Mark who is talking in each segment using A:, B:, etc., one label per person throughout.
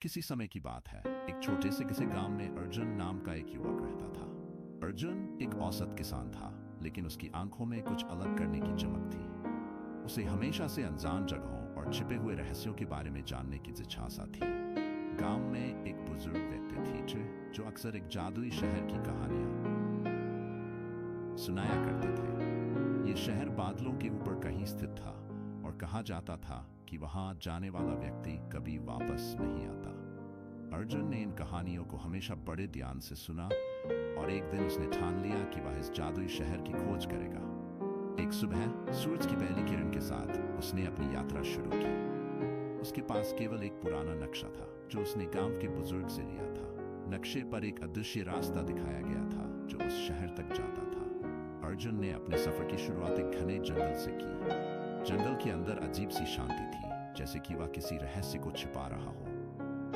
A: किसी समय की बात है, एक छोटे से किसी गांव में अर्जुन नाम का एक युवक रहता था। अर्जुन एक औसत किसान था, लेकिन उसकी आंखों में कुछ अलग करने की चमक थी। उसे हमेशा से अनजान जगहों और छिपे हुए रहस्यों के बारे में जानने की जिज्ञासा थी। गांव में एक बुजुर्ग व्यक्ति थे जो अक्सर एक जादुई शहर की कहानियां सुनाया करते थे। ये शहर बादलों के ऊपर कहीं स्थित था और कहा जाता था कि वहां जाने वाला व्यक्ति कभी वापस नहीं आता। अर्जुन ने इन कहानियों को हमेशा बड़े ध्यान से सुना और एक दिन उसने ठान लिया कि वह इस जादुई शहर की खोज करेगा। एक सुबह सूरज की पहली किरण के साथ उसने अपनी यात्रा शुरू की। उसके पास केवल एक पुराना नक्शा था जो उसने गांव के बुजुर्ग से लिया था। नक्शे पर एक अदृश्य रास्ता दिखाया गया था जो उस शहर तक जाता था। अर्जुन ने अपने सफर की शुरुआत एक घने जंगल से की। जंगल के अंदर अजीब सी शांति थी, जैसे कि वह किसी रहस्य को छिपा रहा हो।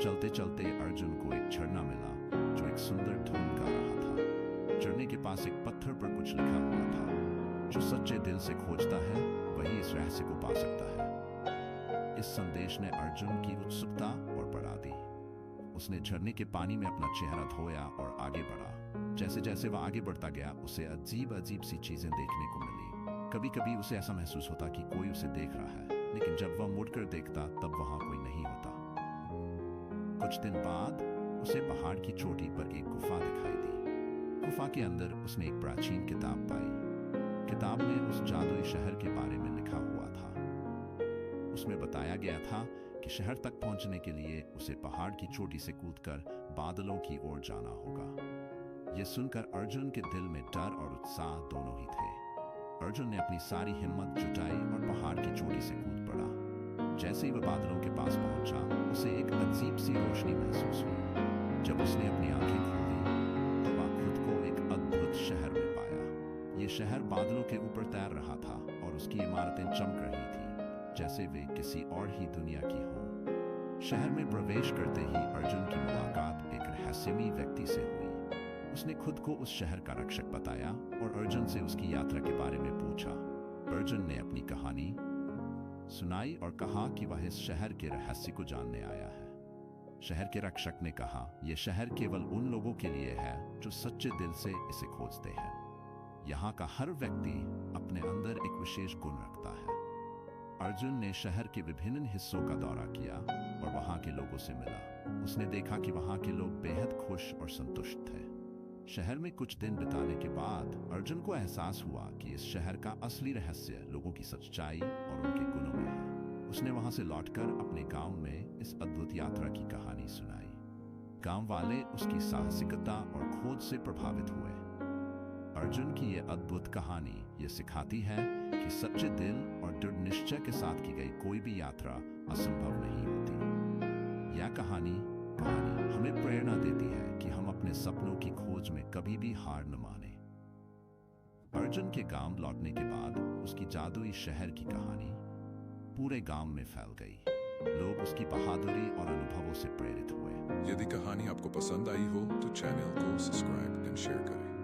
A: चलते चलते अर्जुन को एक झरना मिला जो एक सुंदर धुन गा रहा था। झरने के पास एक पत्थर पर कुछ लिखा हुआ था, जो सच्चे दिल से खोजता है वही इस रहस्य को पा सकता है। इस संदेश ने अर्जुन की उत्सुकता और बढ़ा दी। उसने झरने के पानी में अपना चेहरा धोया और आगे बढ़ा। जैसे जैसे वह आगे बढ़ता गया, उसे अजीब अजीब सी चीजें देखने को मिली। कभी कभी उसे ऐसा महसूस होता कि कोई उसे देख रहा है, लेकिन जब वह मुड़कर देखता तब वहां कोई नहीं होता। कुछ दिन बाद उसे पहाड़ की चोटी पर एक गुफा दिखाई दी। गुफा के अंदर उसने एक प्राचीन किताब पाई। किताब में उस जादुई शहर के बारे में लिखा हुआ था। उसमें बताया गया था कि शहर तक पहुंचने के लिए उसे पहाड़ की चोटी से कूदकर बादलों की ओर जाना होगा। यह सुनकर अर्जुन के दिल में डर और उत्साह दोनों ही थे। अर्जुन ने अपनी सारी हिम्मत जुटाई और पहाड़ की चोटी से कूद पड़ा। जैसे ही वह बादलों के पास पहुंचा, उसे एक अजीब सी रोशनी महसूस हुई। जब उसने अपनी आंखें खोली तो वह खुद को एक अद्भुत शहर में पाया। ये शहर बादलों के ऊपर तैर रहा था और उसकी इमारतें चमक रही थी, जैसे वे किसी और ही दुनिया की हों। शहर में प्रवेश करते ही अर्जुन की मुलाकात एक रहस्यमयी व्यक्ति से हुई। उसने खुद को उस शहर का रक्षक बताया और अर्जुन से उसकी यात्रा के बारे में पूछा। अर्जुन ने अपनी कहानी सुनाई और कहा कि वह इस शहर के रहस्य को जानने आया है। शहर के रक्षक ने कहा, यह शहर केवल उन लोगों के लिए है जो सच्चे दिल से इसे खोजते हैं। यहाँ का हर व्यक्ति अपने अंदर एक विशेष गुण रखता है। अर्जुन ने शहर के विभिन्न हिस्सों का दौरा किया और वहां के लोगों से मिला। उसने देखा कि वहां के लोग बेहद खुश और संतुष्ट थे। शहर में कुछ दिन बिताने के बाद अर्जुन को एहसास हुआ कि इस शहर का असली रहस्य लोगों की सच्चाई और उनके गुणों में है। उसने वहां से लौटकर अपने गांव में इस अद्भुत यात्रा की कहानी सुनाई। गांव वाले उसकी साहसिकता और खोज से प्रभावित हुए। अर्जुन की यह अद्भुत कहानी ये सिखाती है कि सच्चे दिल और दृढ़ निश्चय के साथ की गई कोई भी यात्रा असंभव नहीं होती। यह कहानी हमें प्रेरणा देती है कि हम अपने सपनों की खोज में कभी भी हार न माने। अर्जुन के गांव लौटने के बाद उसकी जादुई शहर की कहानी पूरे गांव में फैल गई। लोग उसकी बहादुरी और अनुभवों से प्रेरित हुए।
B: यदि कहानी आपको पसंद आई हो तो चैनल को सब्सक्राइब एंड शेयर करें।